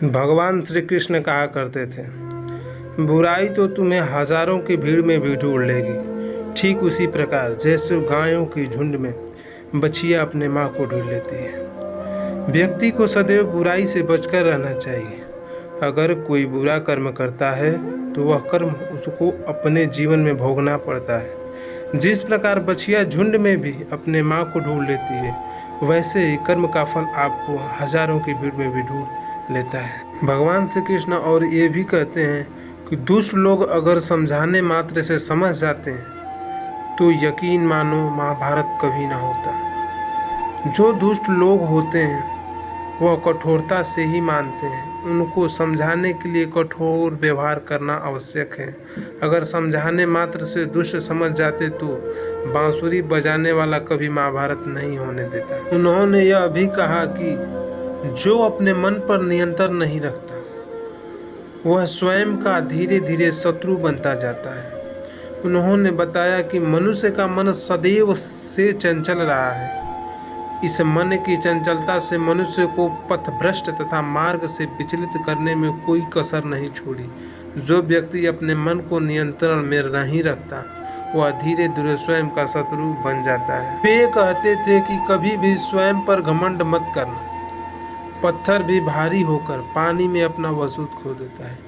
भगवान श्री कृष्ण कहा करते थे, बुराई तो तुम्हें हजारों की भीड़ में भी ढूंढ लेगी। ठीक उसी प्रकार जैसे गायों की झुंड में बछिया अपने माँ को ढूंढ लेती है। व्यक्ति को सदैव बुराई से बचकर रहना चाहिए। अगर कोई बुरा कर्म करता है तो वह कर्म उसको अपने जीवन में भोगना पड़ता है। जिस प्रकार बछिया झुंड में भी अपने माँ को ढूंढ लेती है, वैसे ही कर्म का फल आपको हजारों की भीड़ में भी ढूंढ लेता है। भगवान श्री कृष्ण और ये भी कहते हैं कि दुष्ट लोग अगर समझाने मात्र से समझ जाते हैं तो यकीन मानो महाभारत कभी ना होता। जो दुष्ट लोग होते हैं वह कठोरता से ही मानते हैं। उनको समझाने के लिए कठोर व्यवहार करना आवश्यक है। अगर समझाने मात्र से दुष्ट समझ जाते तो बांसुरी बजाने वाला कभी महाभारत नहीं होने देता। उन्होंने यह भी कहा कि जो अपने मन पर नियंत्रण नहीं रखता वह स्वयं का धीरे धीरे शत्रु बनता जाता है। उन्होंने बताया कि मनुष्य का मन सदैव से चंचल रहा है। इस मन की चंचलता से मनुष्य को पथभ्रष्ट तथा मार्ग से विचलित करने में कोई कसर नहीं छोड़ी। जो व्यक्ति अपने मन को नियंत्रण में नहीं रखता वह धीरे धीरे स्वयं का शत्रु बन जाता है। वे कहते थे कि कभी भी स्वयं पर घमंड मत करना। पत्थर भी भारी होकर पानी में अपना वजूद खो देता है।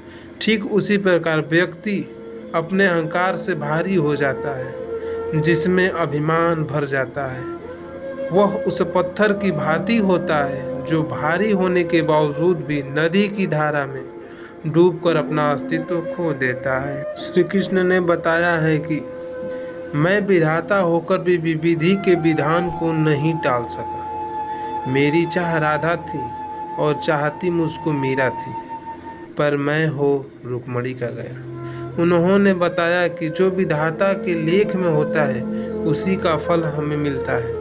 ठीक उसी प्रकार व्यक्ति अपने अहंकार से भारी हो जाता है, जिसमें अभिमान भर जाता है। वह उस पत्थर की भांति होता है जो भारी होने के बावजूद भी नदी की धारा में डूबकर अपना अस्तित्व खो देता है। श्री कृष्ण ने बताया है कि मैं विधाता होकर भी विधि के विधान को नहीं टाल सका। मेरी चाह राधा थी और चाहती मुझको मीरा थी, पर मैं हो रुक्मणी का गया। उन्होंने बताया कि जो विधाता के लेख में होता है उसी का फल हमें मिलता है।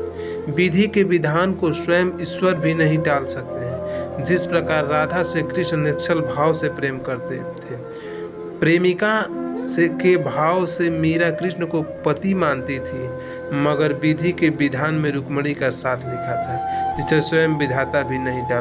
विधि के विधान को स्वयं ईश्वर भी नहीं टाल सकते हैं। जिस प्रकार राधा से कृष्ण निश्चल भाव से प्रेम करते थे, प्रेमिका से के भाव से मीरा कृष्ण को पति मानती थी, मगर विधि के विधान में रुक्मणी का साथ लिखा था, जिसे स्वयं विधाता भी नहीं डाल